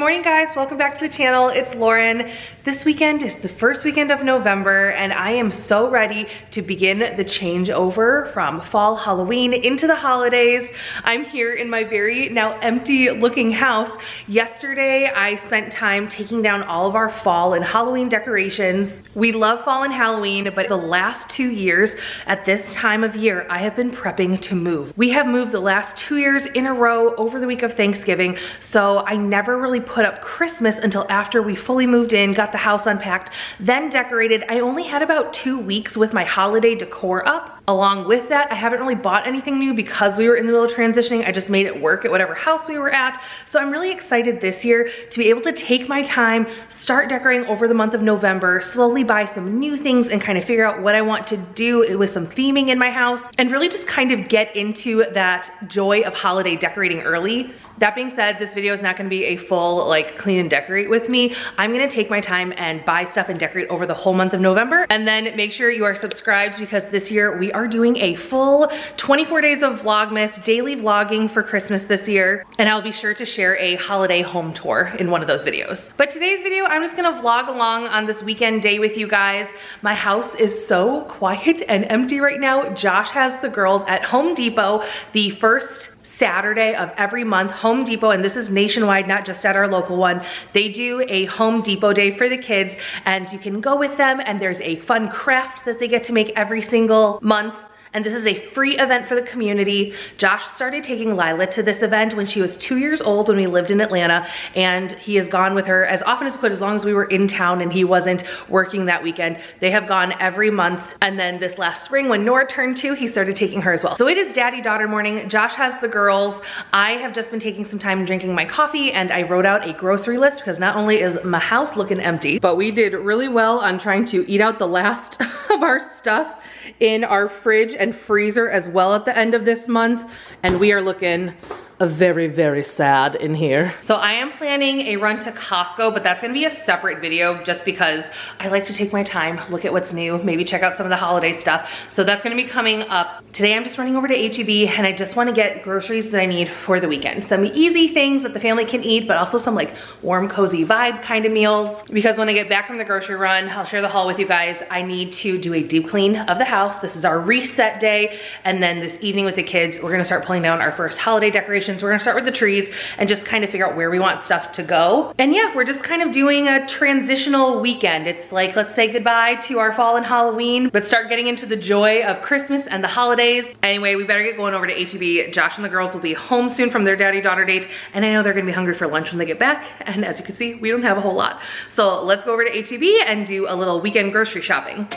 morning guys, welcome back to the channel. It's Lauren. This weekend is the first weekend of November and I am so ready to begin the changeover from fall Halloween into the holidays. I'm here in my very now empty looking house. Yesterday I spent time taking down all of our fall and Halloween decorations. We love fall and Halloween, but the last 2 years at this time of year I have been prepping to move. We have moved the last 2 years in a row over the week of Thanksgiving, so I never really put up Christmas until after we fully moved in, got the house unpacked, then decorated. I only had about 2 weeks with my holiday decor up. Along with that, I haven't really bought anything new because we were in the middle of transitioning. I just made it work at whatever house we were at. So I'm really excited this year to be able to take my time, start decorating over the month of November, slowly buy some new things and kind of figure out what I want to do with some theming in my house and really just kind of get into that joy of holiday decorating early. That being said, this video is not gonna be a full like clean and decorate with me. I'm gonna take my time and buy stuff and decorate over the whole month of November. And then make sure you are subscribed because this year we are doing a full 24 days of Vlogmas, daily vlogging for Christmas this year. And I'll be sure to share a holiday home tour in one of those videos. But today's video, I'm just gonna vlog along on this weekend day with you guys. My house is so quiet and empty right now. Josh has the girls at Home Depot the first Saturday of every month. Home Depot, and this is nationwide, not just at our local one, they do a Home Depot day for the kids and you can go with them and there's a fun craft that they get to make every single month. And this is a free event for the community. Josh started taking Lila to this event when she was 2 years old when we lived in Atlanta, and he has gone with her as often as he could, as long as we were in town and he wasn't working that weekend. They have gone every month, and then this last spring when Nora turned 2, he started taking her as well. So it is daddy-daughter morning. Josh has the girls. I have just been taking some time drinking my coffee, and I wrote out a grocery list because not only is my house looking empty, but we did really well on trying to eat out the last of our stuff in our fridge and freezer as well at the end of this month, and we are looking very, very sad in here. So I am planning a run to Costco, but that's gonna be a separate video just because I like to take my time, look at what's new, maybe check out some of the holiday stuff. So that's gonna be coming up. Today I'm just running over to H-E-B and I just wanna get groceries that I need for the weekend. Some easy things that the family can eat, but also some like warm, cozy vibe kind of meals. Because when I get back from the grocery run, I'll share the haul with you guys. I need to do a deep clean of the house. This is our reset day. And then this evening with the kids, we're gonna start pulling down our first holiday decorations. We're gonna start with the trees and just kind of figure out where we want stuff to go. And yeah, we're just kind of doing a transitional weekend. It's like, let's say goodbye to our fall and Halloween, but start getting into the joy of Christmas and the holidays. Anyway, we better get going over to H-E-B. Josh and the girls will be home soon from their daddy-daughter date, and I know they're gonna be hungry for lunch when they get back. And as you can see, we don't have a whole lot. So let's go over to H-E-B and do a little weekend grocery shopping.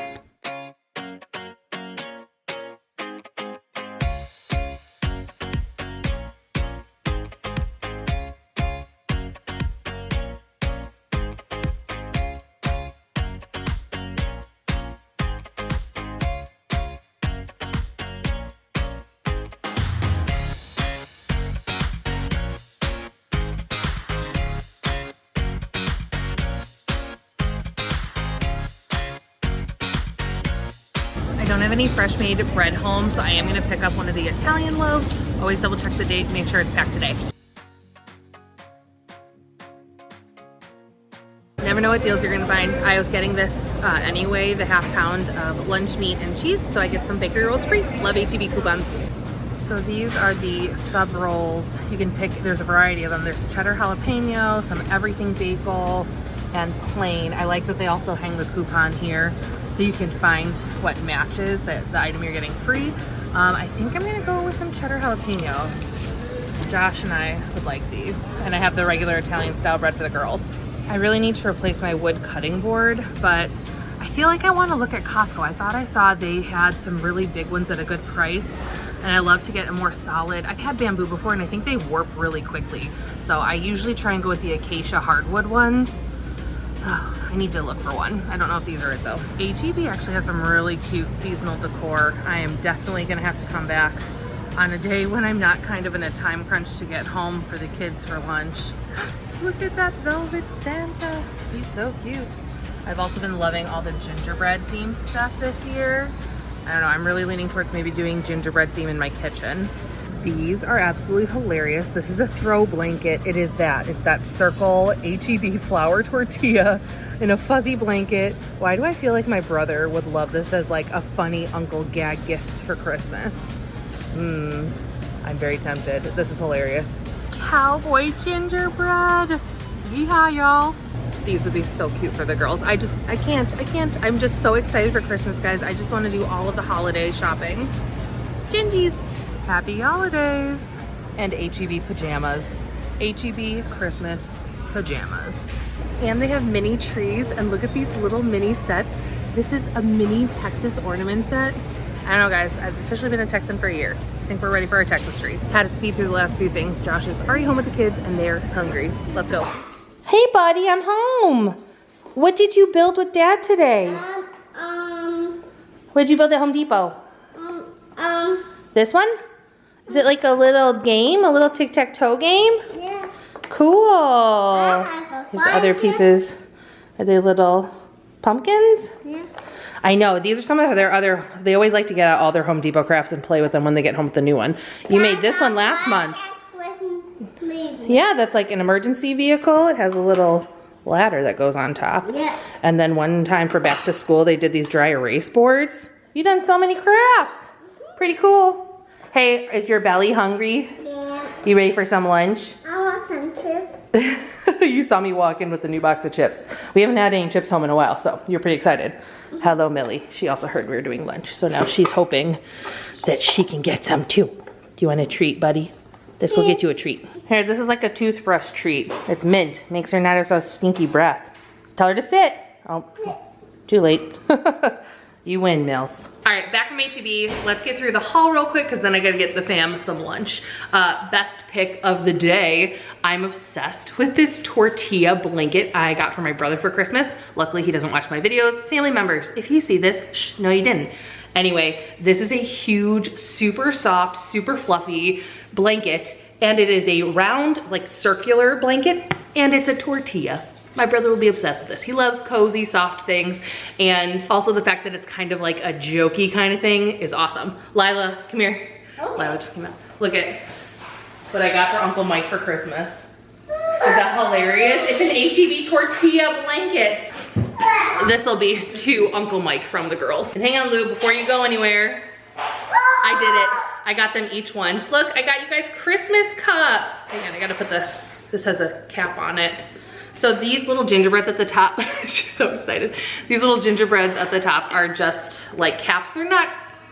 I don't have any fresh made bread home, so I am gonna pick up one of the Italian loaves. Always double check the date, make sure it's packed today. Never know what deals you're gonna find. I was getting this anyway, the ½ pound of lunch meat and cheese, so I get some bakery rolls free. Love H-E-B coupons. So these are the sub rolls. You can pick, there's a variety of them. There's cheddar jalapeno, some everything bagel, and plain. I like that they also hang the coupon here so you can find what matches the item you're getting free. I think I'm gonna go with some cheddar jalapeno. Josh and I would like these. And I have the regular Italian style bread for the girls. I really need to replace my wood cutting board, but I feel like I wanna look at Costco. I thought I saw they had some really big ones at a good price, and I love to get a more solid. I've had bamboo before and I think they warp really quickly. So I usually try and go with the acacia hardwood ones. Oh, I need to look for one. I don't know if these are it though. H-E-B actually has some really cute seasonal decor. I am definitely gonna have to come back on a day when I'm not kind of in a time crunch to get home for the kids for lunch. Look at that velvet Santa. He's so cute. I've also been loving all the gingerbread themed stuff this year. I don't know, I'm really leaning towards maybe doing gingerbread theme in my kitchen. These are absolutely hilarious. This is a throw blanket. It's that circle H-E-B flour tortilla in a fuzzy blanket. Why do I feel like my brother would love this as like a funny uncle gag gift for Christmas? I'm very tempted. This is hilarious. Cowboy gingerbread. Yeehaw, y'all. These would be so cute for the girls. I can't. I'm just so excited for Christmas, guys. I just want to do all of the holiday shopping. Gingies. Happy holidays. And H-E-B pajamas. H-E-B Christmas pajamas. And they have mini trees, and look at these little mini sets. This is a mini Texas ornament set. I don't know, guys, I've officially been in Texan for a year. I think we're ready for our Texas tree. Had to speed through the last few things. Josh is already home with the kids and they're hungry. Let's go. Hey buddy, I'm home. What did you build with Dad today? What did you build at Home Depot? This one? Is it like a little game? A little tic-tac-toe game? Yeah. Cool. Here's the other pieces. Are they little pumpkins? Yeah. I know, these are some of their other, they always like to get out all their Home Depot crafts and play with them when they get home with the new one. You made this one last month. Yeah, that's like an emergency vehicle. It has a little ladder that goes on top. Yeah. And then one time for back to school, they did these dry erase boards. You've done so many crafts. Pretty cool. Hey, is your belly hungry? Yeah. You ready for some lunch? I want some chips. You saw me walk in with the new box of chips. We haven't had any chips home in a while, so you're pretty excited. Hello, Millie. She also heard we were doing lunch, so now she's hoping that she can get some too. Do you want a treat, buddy? Let's go get you a treat. Here, this is like a toothbrush treat. It's mint. Makes her not have so stinky breath. Tell her to sit. Oh, too late. You win, Mills. All right, back from H-E-B. Let's get through the haul real quick because then I gotta get the fam some lunch. Best pick of the day. I'm obsessed with this tortilla blanket I got for my brother for Christmas. Luckily, he doesn't watch my videos. Family members, if you see this, shh, no you didn't. Anyway, this is a huge, super soft, super fluffy blanket, and it is a round, like circular blanket, and it's a tortilla. My brother will be obsessed with this. He loves cozy, soft things, and also the fact that it's kind of like a jokey kind of thing is awesome. Lila, come here. Okay. Lila just came out. Look at what I got for Uncle Mike for Christmas. Is that hilarious? It's an H-E-B tortilla blanket. This will be to Uncle Mike from the girls. And hang on, Lou, before you go anywhere. I did it. I got them each one. Look, I got you guys Christmas cups. Hang on, I gotta put this has a cap on it. So these little gingerbreads at the top, she's so excited. These little gingerbreads at the top are just like caps. They're not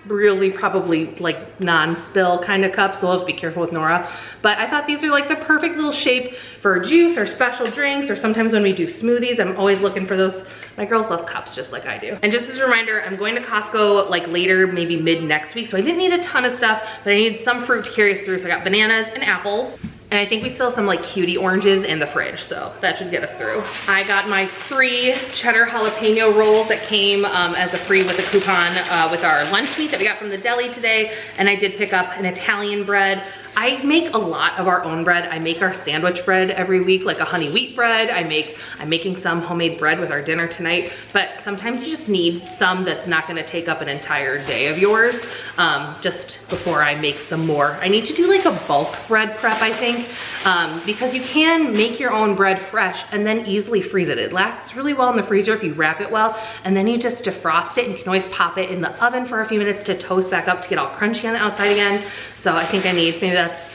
really probably like non-spill kind of cups, so we'll have to be careful with Nora. But I thought these are like the perfect little shape for juice or special drinks, or sometimes when we do smoothies, I'm always looking for those. My girls love cups just like I do. And just as a reminder, I'm going to Costco like later, maybe mid next week, so I didn't need a ton of stuff, but I needed some fruit to carry us through. So I got bananas and apples. And I think we still have some like cutie oranges in the fridge, so that should get us through. I got my free cheddar jalapeno rolls that came as a free with a coupon with our lunch meat that we got from the deli today. And I did pick up an Italian bread. I make a lot of our own bread. I make our sandwich bread every week, like a honey wheat bread. I'm making some homemade bread with our dinner tonight, but sometimes you just need some that's not gonna take up an entire day of yours, just before I make some more. I need to do like a bulk bread prep, I think, because you can make your own bread fresh and then easily freeze it. It lasts really well in the freezer if you wrap it well, and then you just defrost it, and you can always pop it in the oven for a few minutes to toast back up to get all crunchy on the outside again. So I think I need, maybe that's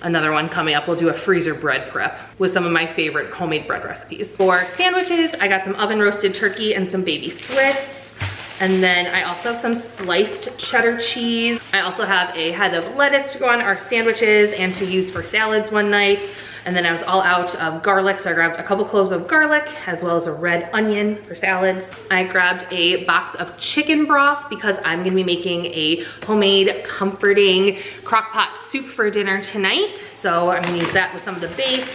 another one coming up. We'll do a freezer bread prep with some of my favorite homemade bread recipes. For sandwiches, I got some oven roasted turkey and some baby Swiss. And then I also have some sliced cheddar cheese. I also have a head of lettuce to go on our sandwiches and to use for salads one night. And then I was all out of garlic, so I grabbed a couple cloves of garlic as well as a red onion for salads. I grabbed a box of chicken broth because I'm gonna be making a homemade comforting crock pot soup for dinner tonight. So I'm gonna use that with some of the base.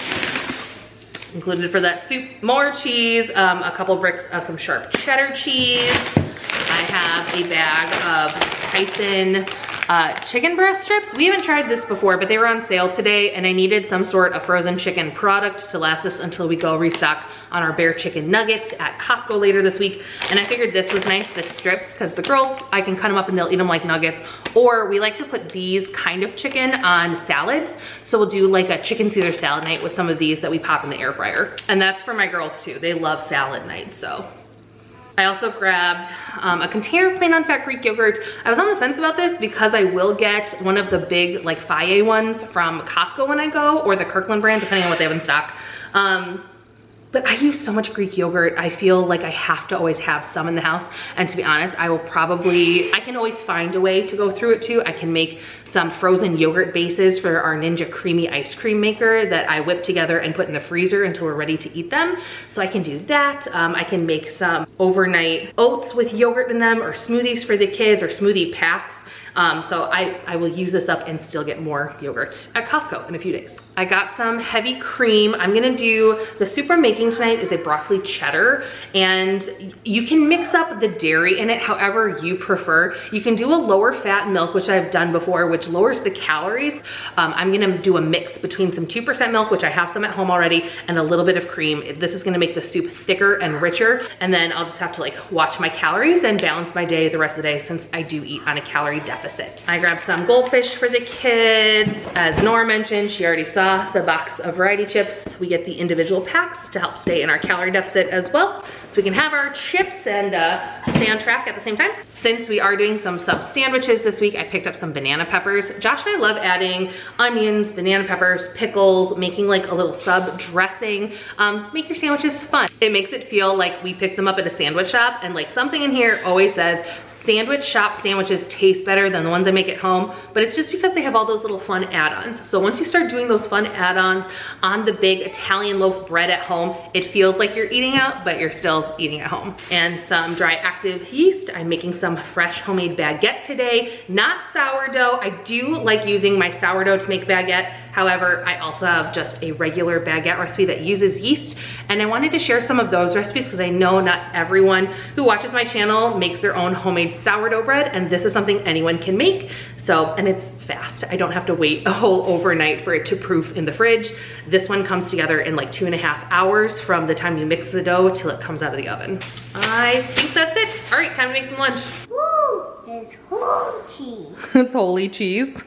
Included for that soup, more cheese, a couple bricks of some sharp cheddar cheese. I have a bag of Tyson chicken breast strips. We haven't tried this before, but they were on sale today and I needed some sort of frozen chicken product to last us until we go restock on our bear chicken nuggets at Costco later this week. And I figured this was nice, the strips, because the girls, I can cut them up and they'll eat them like nuggets. Or we like to put these kind of chicken on salads. So we'll do like a chicken Caesar salad night with some of these that we pop in the air fryer. And that's for my girls too. They love salad night, so. I also grabbed a container of plain unfat Greek yogurt. I was on the fence about this because I will get one of the big like Faye ones from Costco when I go, or the Kirkland brand, depending on what they have in stock. But I use so much Greek yogurt, I feel like I have to always have some in the house. And to be honest, I can always find a way to go through it too. I can make some frozen yogurt bases for our Ninja Creamy ice cream maker that I whip together and put in the freezer until we're ready to eat them. So I can do that. I can make some overnight oats with yogurt in them, or smoothies for the kids, or smoothie packs. So I will use this up and still get more yogurt at Costco in a few days. I got some heavy cream. I'm gonna do, the soup I'm making tonight is a broccoli cheddar, and you can mix up the dairy in it however you prefer. You can do a lower fat milk, which I've done before, which lowers the calories. I'm gonna do a mix between some 2% milk, which I have some at home already, and a little bit of cream. This is gonna make the soup thicker and richer, and then I'll just have to like watch my calories and balance my day the rest of the day, since I do eat on a calorie deficit. I grabbed some goldfish for the kids. As Nora mentioned, she already saw the box of variety chips. We get the individual packs to help stay in our calorie deficit as well, so we can have our chips and stay on track at the same time. Since we are doing some sub sandwiches this week, I picked up some banana peppers. Josh and I love adding onions, banana peppers, pickles, making like a little sub dressing. Make your sandwiches fun. It makes it feel like we picked them up at a sandwich shop, and like something in here always says sandwich shop sandwiches taste better than the ones I make at home, but it's just because they have all those little fun add-ons. So once you start doing those fun add-ons on the big Italian loaf bread at home, it feels like you're eating out, but you're still eating at home. And some dry active yeast. I'm making some fresh homemade baguette today, not sourdough. I do like using my sourdough to make baguette. However, I also have just a regular baguette recipe that uses yeast, and I wanted to share some of those recipes because I know not everyone who watches my channel makes their own homemade sourdough bread, and this is something anyone can make. So, and it's fast. I don't have to wait a whole overnight for it to proof in the fridge. This one comes together in like 2.5 hours from the time you mix the dough till it comes out of the oven. I think that's it. All right, time to make some lunch. Woo! It's whole cheese. It's holy cheese.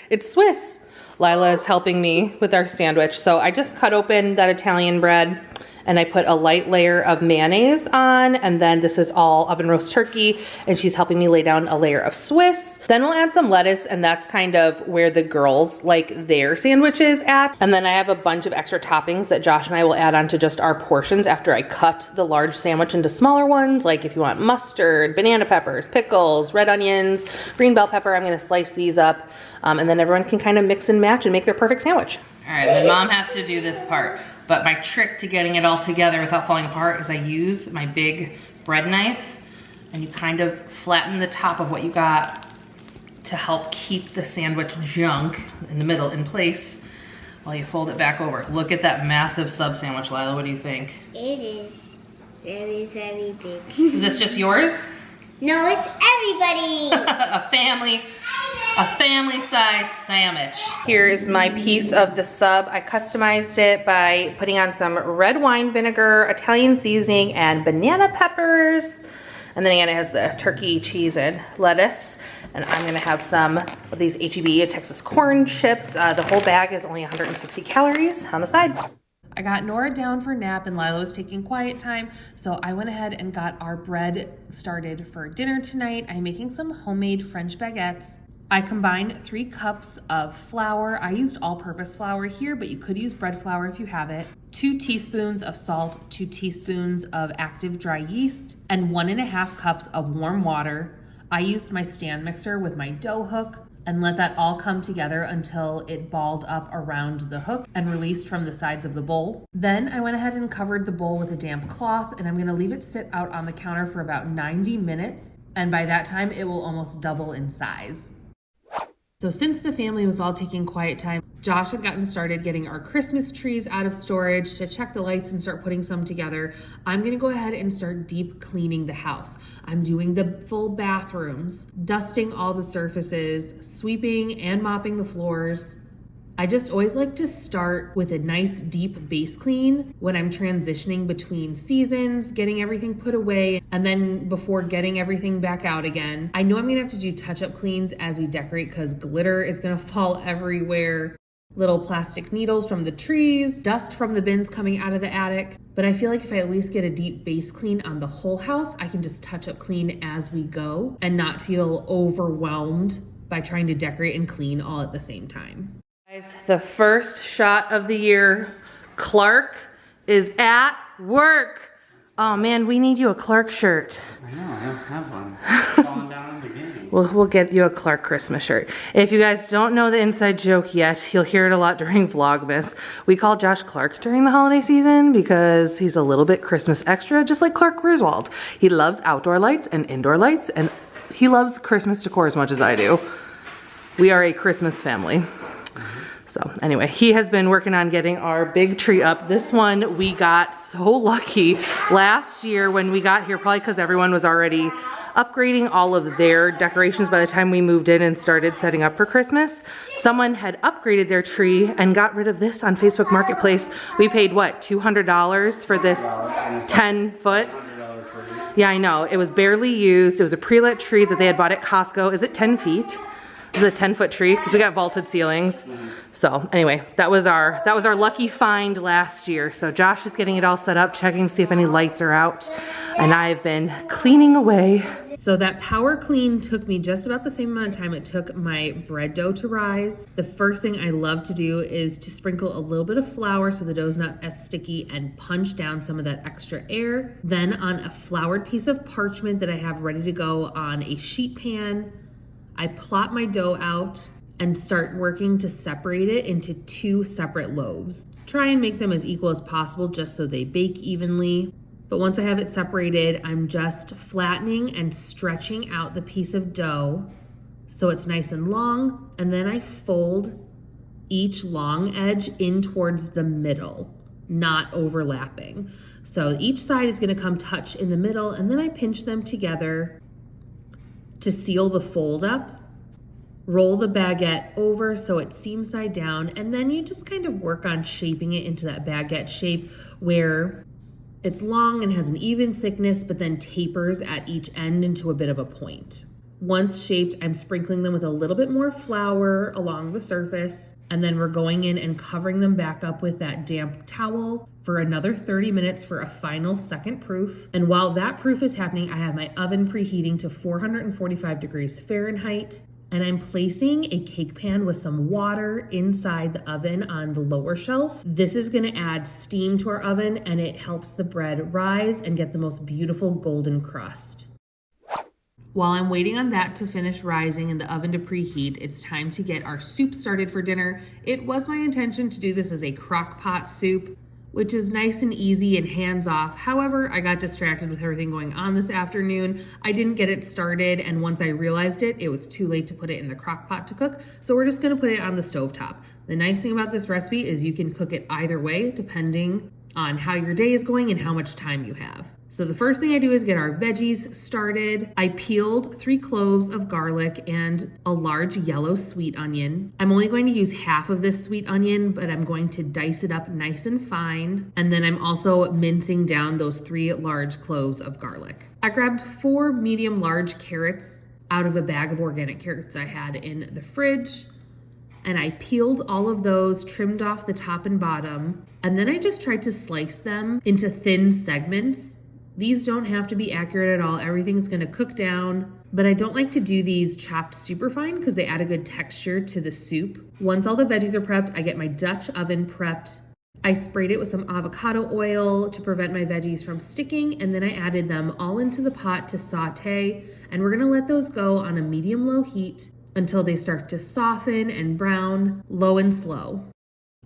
It's Swiss. Lila is helping me with our sandwich. So I just cut open that Italian bread and I put a light layer of mayonnaise on, and then this is all oven roast turkey, and she's helping me lay down a layer of Swiss. Then we'll add some lettuce, and that's kind of where the girls like their sandwiches at. And then I have a bunch of extra toppings that Josh and I will add on to just our portions after I cut the large sandwich into smaller ones. Like if you want mustard, banana peppers, pickles, red onions, green bell pepper, I'm gonna slice these up, and then everyone can kind of mix and match and make their perfect sandwich. All right, then mom has to do this part. But my trick to getting it all together without falling apart is I use my big bread knife, and you kind of flatten the top of what you got to help keep the sandwich junk in the middle in place while you fold it back over. Look at that massive sub sandwich, Lila. What do you think? It is very, very big. Is this just yours? No, it's everybody. A family-sized sandwich. Here is my piece of the sub. I customized it by putting on some red wine vinegar, Italian seasoning, and banana peppers. And then again, it has the turkey, cheese, and lettuce. And I'm gonna have some of these H-E-B Texas corn chips. The whole bag is only 160 calories on the side. I got Nora down for a nap and Lila was taking quiet time, so I went ahead and got our bread started for dinner tonight. I'm making some homemade French baguettes. I combined 3 cups of flour. I used all-purpose flour here, but you could use bread flour if you have it. 2 teaspoons of salt, 2 teaspoons of active dry yeast, and 1.5 cups of warm water. I used my stand mixer with my dough hook and let that all come together until it balled up around the hook and released from the sides of the bowl. Then I went ahead and covered the bowl with a damp cloth, and I'm gonna leave it sit out on the counter for about 90 minutes. And by that time, it will almost double in size. So since the family was all taking quiet time, Josh had gotten started getting our Christmas trees out of storage to check the lights and start putting some together. I'm gonna go ahead and start deep cleaning the house. I'm doing the full bathrooms, dusting all the surfaces, sweeping and mopping the floors. I just always like to start with a nice deep base clean when I'm transitioning between seasons, getting everything put away, and then before getting everything back out again. I know I'm gonna have to do touch-up cleans as we decorate because glitter is gonna fall everywhere. Little plastic needles from the trees, dust from the bins coming out of the attic. But I feel like if I at least get a deep base clean on the whole house, I can just touch up clean as we go and not feel overwhelmed by trying to decorate and clean all at the same time. Guys, the first shot of the year, Clark is at work. Oh man, we need you a Clark shirt. I know, I don't have one. Falling down in the game. We'll get you a Clark Christmas shirt. If you guys don't know the inside joke yet, you'll hear it a lot during Vlogmas. We call Josh Clark during the holiday season because he's a little bit Christmas extra, just like Clark Griswold. He loves outdoor lights and indoor lights, and he loves Christmas decor as much as I do. We are a Christmas family. So anyway, he has been working on getting our big tree up. This one, we got so lucky last year when we got here, probably because everyone was already upgrading all of their decorations by the time we moved in and started setting up for Christmas. Someone had upgraded their tree and got rid of this on Facebook Marketplace. We paid what, $200 for this 10-foot? Yeah, I know. It was barely used. It was a pre-lit tree that they had bought at Costco. Is it 10 feet? This is a 10-foot tree because we got vaulted ceilings. So anyway, that was our lucky find last year. So Josh is getting it all set up, checking to see if any lights are out, and I've been cleaning away. So that power clean took me just about the same amount of time it took my bread dough to rise. The first thing I love to do is to sprinkle a little bit of flour so the dough's not as sticky and punch down some of that extra air. Then on a floured piece of parchment that I have ready to go on a sheet pan, I plop my dough out and start working to separate it into 2 separate loaves. Try and make them as equal as possible just so they bake evenly. But once I have it separated, I'm just flattening and stretching out the piece of dough so it's nice and long, and then I fold each long edge in towards the middle, not overlapping. So each side is gonna come touch in the middle, and then I pinch them together to seal the fold up. Roll the baguette over so it's seam side down, and then you just kind of work on shaping it into that baguette shape where it's long and has an even thickness, but then tapers at each end into a bit of a point. Once shaped, I'm sprinkling them with a little bit more flour along the surface, and then we're going in and covering them back up with that damp towel for another 30 minutes for a final second proof. And while that proof is happening, I have my oven preheating to 445 degrees Fahrenheit, and I'm placing a cake pan with some water inside the oven on the lower shelf. This is gonna add steam to our oven, and it helps the bread rise and get the most beautiful golden crust. While I'm waiting on that to finish rising and the oven to preheat, it's time to get our soup started for dinner. It was my intention to do this as a crock pot soup, which is nice and easy and hands-off. However, I got distracted with everything going on this afternoon. I didn't get it started, and once I realized it, it was too late to put it in the crock pot to cook, so we're just gonna put it on the stovetop. The nice thing about this recipe is you can cook it either way, depending on how your day is going and how much time you have. So the first thing I do is get our veggies started. I peeled 3 cloves of garlic and a large yellow sweet onion. I'm only going to use half of this sweet onion, but I'm going to dice it up nice and fine. And then I'm also mincing down those 3 large cloves of garlic. I grabbed 4 medium large carrots out of a bag of organic carrots I had in the fridge. And I peeled all of those, trimmed off the top and bottom, and then I just tried to slice them into thin segments. These don't have to be accurate at all. Everything's gonna cook down, but I don't like to do these chopped super fine because they add a good texture to the soup. Once all the veggies are prepped, I get my Dutch oven prepped. I sprayed it with some avocado oil to prevent my veggies from sticking, and then I added them all into the pot to saute, and we're gonna let those go on a medium-low heat until they start to soften and brown, low and slow.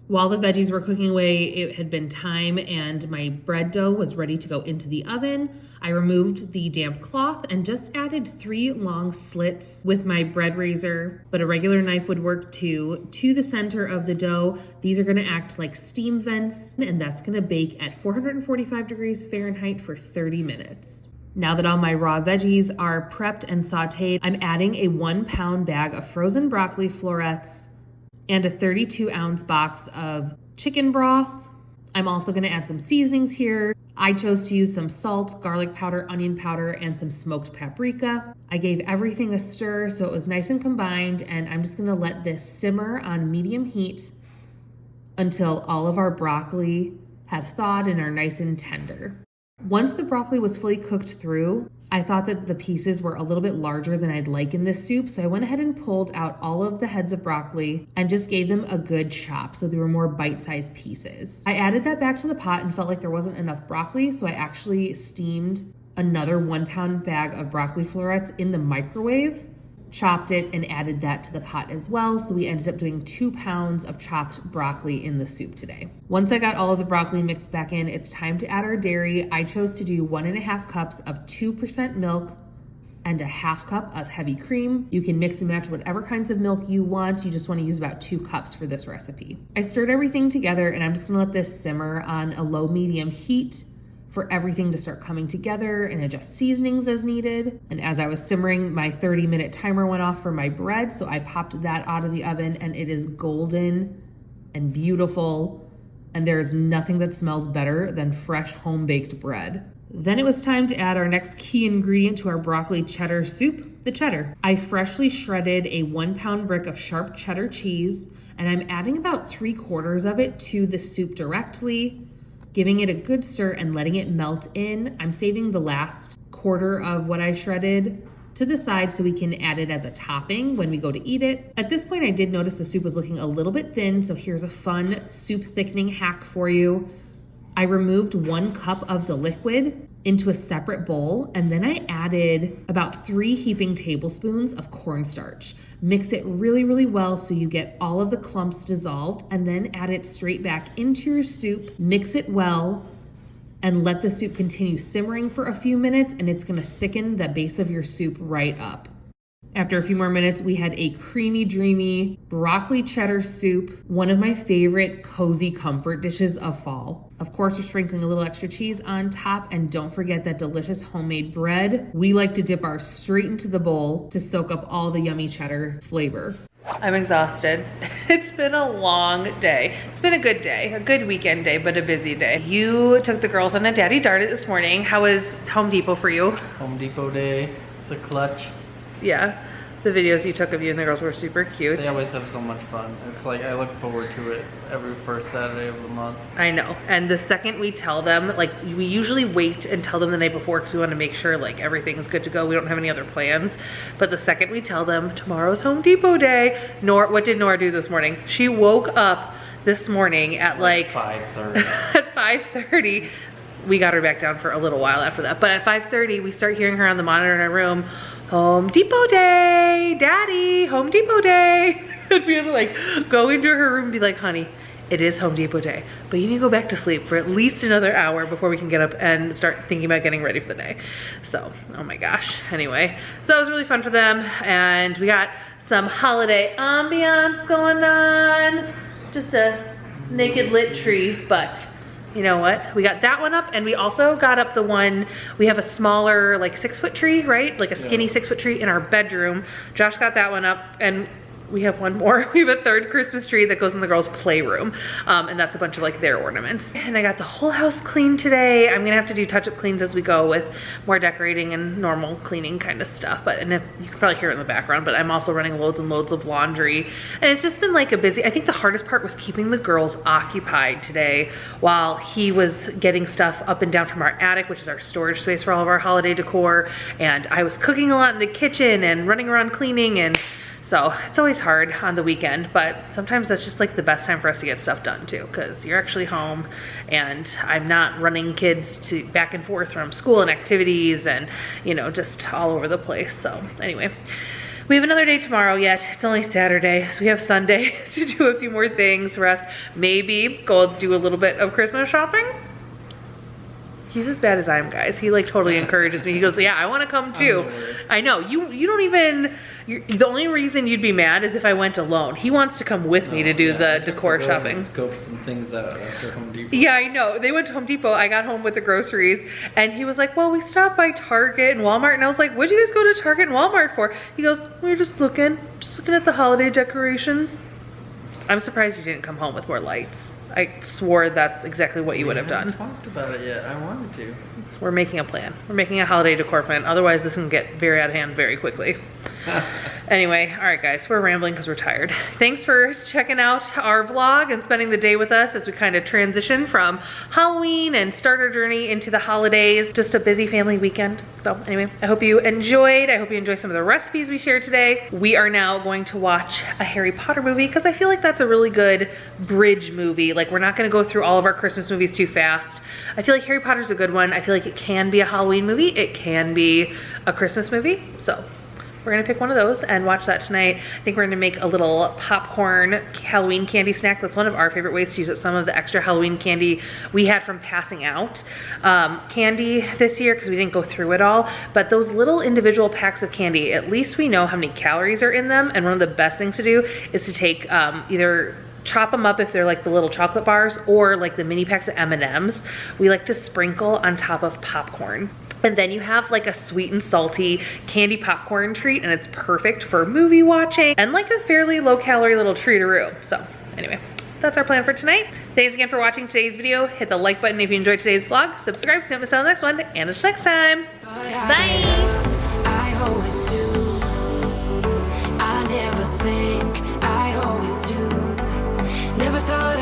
While the veggies were cooking away, it had been time and my bread dough was ready to go into the oven. I removed the damp cloth and just added 3 long slits with my bread raiser, but a regular knife would work too, to the center of the dough. These are gonna act like steam vents, and that's gonna bake at 445 degrees Fahrenheit for 30 minutes. Now that all my raw veggies are prepped and sauteed, I'm adding a 1-pound bag of frozen broccoli florets and a 32-ounce box of chicken broth. I'm also gonna add some seasonings here. I chose to use some salt, garlic powder, onion powder, and some smoked paprika. I gave everything a stir so it was nice and combined, and I'm just gonna let this simmer on medium heat until all of our broccoli have thawed and are nice and tender. Once the broccoli was fully cooked through, I thought that the pieces were a little bit larger than I'd like in this soup, so I went ahead and pulled out all of the heads of broccoli and just gave them a good chop so they were more bite-sized pieces. I added that back to the pot and felt like there wasn't enough broccoli, so I actually steamed another 1-pound bag of broccoli florets in the microwave, chopped it, and added that to the pot as well. So we ended up doing 2 pounds of chopped broccoli in the soup today. Once I got all of the broccoli mixed back in, it's time to add our dairy. I chose to do 1.5 cups of 2% milk and a 1/2 cup of heavy cream. You can mix and match whatever kinds of milk you want. You just want to use about 2 cups for this recipe. I stirred everything together, and I'm just gonna let this simmer on a low-medium heat for everything to start coming together, and adjust seasonings as needed. And as I was simmering, my 30-minute timer went off for my bread, so I popped that out of the oven, and it is golden and beautiful, and there is nothing that smells better than fresh home-baked bread. Then it was time to add our next key ingredient to our broccoli cheddar soup, the cheddar. I freshly shredded a 1-pound brick of sharp cheddar cheese, and I'm adding about 3/4 of it to the soup directly, giving it a good stir and letting it melt in. I'm saving the last 1/4 of what I shredded to the side so we can add it as a topping when we go to eat it. At this point, I did notice the soup was looking a little bit thin, so here's a fun soup thickening hack for you. I removed 1 cup of the liquid into a separate bowl, and then I added about 3 heaping tablespoons of cornstarch. Mix it really, really well so you get all of the clumps dissolved, and then add it straight back into your soup. Mix it well and let the soup continue simmering for a few minutes, and it's gonna thicken the base of your soup right up. After a few more minutes, we had a creamy, dreamy broccoli cheddar soup, one of my favorite cozy comfort dishes of fall. Of course, we're sprinkling a little extra cheese on top, and don't forget that delicious homemade bread. We like to dip ours straight into the bowl to soak up all the yummy cheddar flavor. I'm exhausted. It's been a long day. It's been a good day, a good weekend day, but a busy day. You took the girls on a daddy dart this morning. How was Home Depot for you? Home Depot day. It's a clutch. Yeah, the videos you took of you and the girls were super cute. They always have so much fun. It's like I look forward to it every first Saturday of the month. I know. And the second we tell them, like we usually wait and tell them the night before because we want to make sure like everything's good to go. We don't have any other plans. But the second we tell them tomorrow's Home Depot day, what did Nora do this morning? She woke up this morning at like 5:30. At 5:30. We got her back down for a little while after that. But at 5:30, we start hearing her on the monitor in our room, Home Depot day, Daddy, Home Depot day. And we had to like go into her room and be like, honey, it is Home Depot day, but you need to go back to sleep for at least another hour before we can get up and start thinking about getting ready for the day. So, oh my gosh. Anyway, so that was really fun for them. And we got some holiday ambiance going on. Just a naked lit tree, but you know what? We got that one up, and we also got up the one, we have a smaller like 6-foot tree, right? Like a skinny 6-foot tree in our bedroom. Josh got that one up, and we have one more. We have a 3rd Christmas tree that goes in the girls' playroom, and that's a bunch of like their ornaments. And I got the whole house cleaned today. I'm gonna have to do touch-up cleans as we go with more decorating and normal cleaning kind of stuff. And if, you can probably hear it in the background, but I'm also running loads and loads of laundry. And it's just been like a busy, I think the hardest part was keeping the girls occupied today while he was getting stuff up and down from our attic, which is our storage space for all of our holiday decor. And I was cooking a lot in the kitchen and running around cleaning, and so it's always hard on the weekend, but sometimes that's just like the best time for us to get stuff done too, because you're actually home and I'm not running kids to back and forth from school and activities and, you know, just all over the place. So anyway, We have another day tomorrow yet. It's only Saturday, so we have Sunday to do a few more things, rest, maybe go do a little bit of Christmas shopping. He's as bad as I am, guys. He like totally encourages me. He goes, yeah, I want to come too. I know, you don't even, the only reason you'd be mad is if I went alone. He wants to come with me to do the decor shopping. Scope some things out after Home Depot. Yeah, I know. They went to Home Depot. I got home with the groceries and he was like, well, we stopped by Target and Walmart. And I was like, what'd you guys go to Target and Walmart for? He goes, we were just looking at the holiday decorations. I'm surprised you didn't come home with more lights. I swore that's exactly what you would have done. We haven't talked about it yet. I wanted to. We're making a plan. We're making a holiday decor plan. Otherwise, this can get very out of hand very quickly. Anyway, all right, guys, we're rambling because we're tired. Thanks for checking out our vlog and spending the day with us as we kind of transition from Halloween and start our journey into the holidays. Just a busy family weekend. So anyway, I hope you enjoyed. I hope you enjoyed some of the recipes we shared today. We are now going to watch a Harry Potter movie because I feel like that's a really good bridge movie. Like, we're not going to go through all of our Christmas movies too fast. I feel like Harry Potter's a good one. I feel like it can be a Halloween movie. It can be a Christmas movie. So we're gonna pick one of those and watch that tonight. I think we're gonna make a little popcorn Halloween candy snack. That's one of our favorite ways to use up some of the extra Halloween candy we had from passing out candy this year because we didn't go through it all. But those little individual packs of candy, at least we know how many calories are in them. And one of the best things to do is to take either chop them up if they're like the little chocolate bars or like the mini packs of M&Ms. We like to sprinkle on top of popcorn. And then you have like a sweet and salty candy popcorn treat, and it's perfect for movie watching and like a fairly low calorie little treateroo. So anyway, that's our plan for tonight. Thanks again for watching today's video. Hit the like button if you enjoyed today's vlog. Subscribe so you don't miss out on the next one. And until next time, bye. I always do. I never think, I always do. Never thought